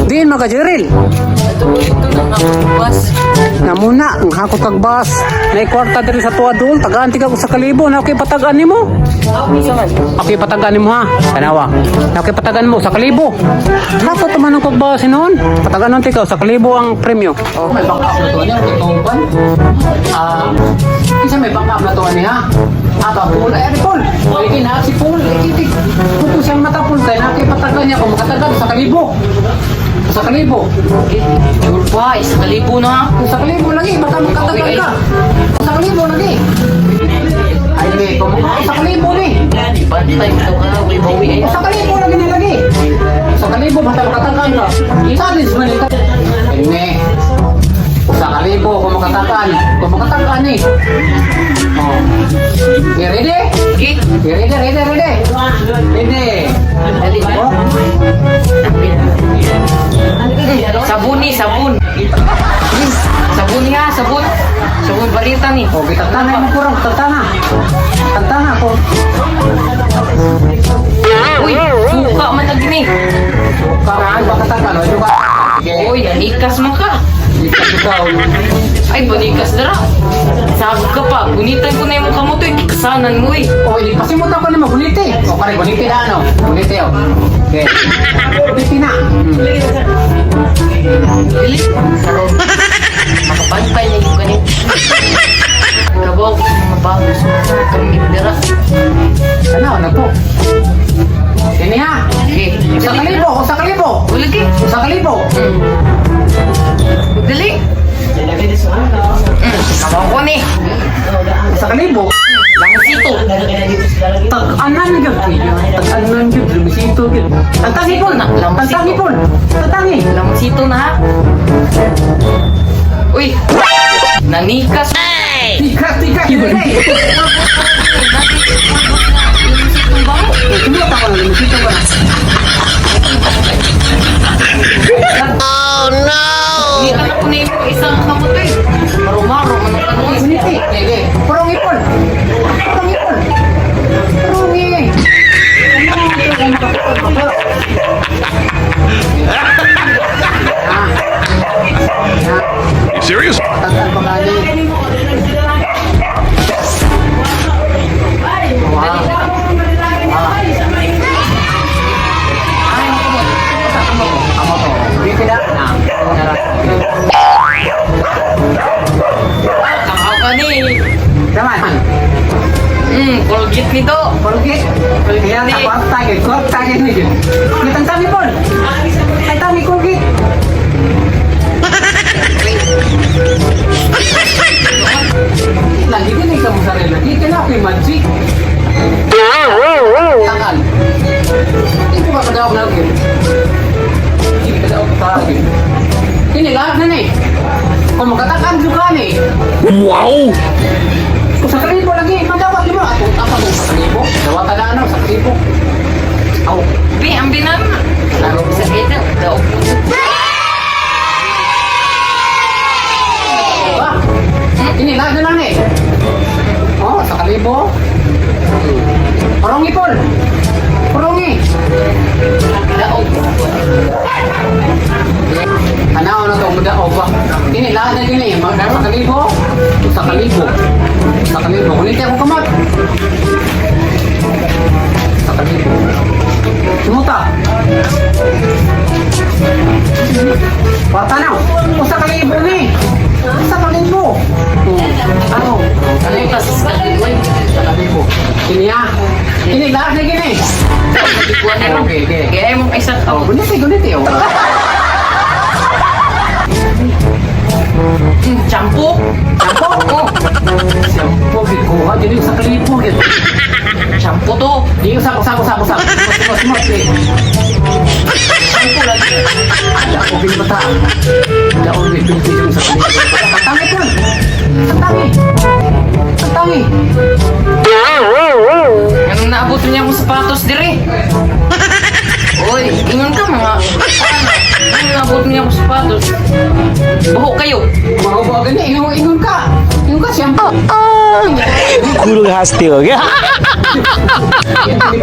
Diin mga Jeril. Ito na bus. Namuna, ang hakot kag bus. May kwarta diri sa tuwa doon. Tagaan tika ko sa kalibo. Na okay patagaan ni mo. Okay patagaan ni mo ha. Kanawa. Na okay patagaan mo sa kalibo. Hakot naman ang kag bus noon. Patagaan nun tika sa kalibo ang premyo. Oh, may backup na to niya. Ituban. Isa may backup na to niya. Aba, Paul. Ay, Paul. Pwede na si Paul. Ikitik. Kung siyang mata Paul. Kaya na okay patagaan niya. Kung makatagaan sa kalibo. Sa kalibo. Tulpa, isa kalibo na. Sa kalibo lagi, baka magkatagal ka. Sa kalibo lagi. Ay, di, sa kalibo ni. Bantay ito ka, bawi ay. Sa kalibo lagi ni lagi. Sa kalibo, baka magkatagal ka. Sadis man ito. Hindi. Sa kalibo, kung makatagal ni. Oh. Okay, ready? Okay. Ready? Ready? Dali ba? Oh. Sabun ni, sabun. Sabun niya, sabun. Sabun barita ni. Oh, tagtana mo kurang, tagtana. Tagtana ko. Uy, suka man lagi ni. Karaan, baka tagal, o, diba? Uy, anikas mo ka. Ikaw. Ay, banikas dara. Sabi ka pa, gunitan ko na yung mukha mo to, ikikasanan mo eh. Oh, hindi kasi mo tayo ka naman, guniti. O, pare, guniti na, ano? Guniti, o. Okay. Guniti na. Dili, sarong. Makapantay niya yung ganit. Kabaw, mga bagos mo kami dara. Ano to? Sini ha? Okay, Sa kalibo, sa kalibo. Ulagi. Sa kalibo. Dali. Kabaw ko ni. Sa kalibo. Lamusito. Tag-anan yun. Tag-anan yun. Lumisito yun. Tagtangi po. Tagtangi po. Tagtangi. Lamusito na ha. Uy, nanikas. Tikas. Lamusitong bango. Sumuta ko na. Lumisito ba na? Hindi anak ko na yung isang kamotoy. Maro-maro, manong kanoy. Guniti. Sige. Purong ipon. Purong You serious? Tagal pa gali. Kamu to. Di tidak. Nah, Takaw ka ni. Teman. Colgate nito. Colgate. Kaya takot tagit ni. Kita tami pun. Ay tami Colgate. Lagi din kamu sarili lagi kenapa magic? Tangan. Itu ba kadaog na lagi? Hindi kadaog lagi. Ini lahat na ni. Kung magkatakan juga ni. Wow! Kung sa kalibo lagi, madawat mo. Atong apa mo sa kalibo? Dawat na ano sa kalibo. Aw, Ang binan. laro Sa ito. Daog. ba? Ini lahat na lang eh. Oh, sa kalibo. Porong ipon. Porongi. Daog. Ano to mudaog ba? Ini lahat na din eh. Sa kalibo. Sa kalibo. Sa kalibo. Ulit ako kamat. Sa kalibo. Sumuta. Kwarta na. O sa kalibo ni. Sa kalibo. Ano? Kalipas sa kaliwan. Sa kalibo. Ini ha. Ini lahat na gini. Kaliwan na rin. Okay. Kaya mong isang Oh, tao. guniti. Oh. Champo. Sampo. Oh. Sampo. Kuha. Jadi sa kalibo. Champo to. Di usap. Semua. Champo lagi. Ada obing bata. Ada obing pintu sa kalibo. Tangi pun. Tangi. Anong naabot niya mo sapatos dire? Uy, ingon ka mga. Anong naabot niya mo sapatos? Buho kayo. Mau gani ingon ka. Ingon ka siyempre. गुरु हंसते हो गया Ini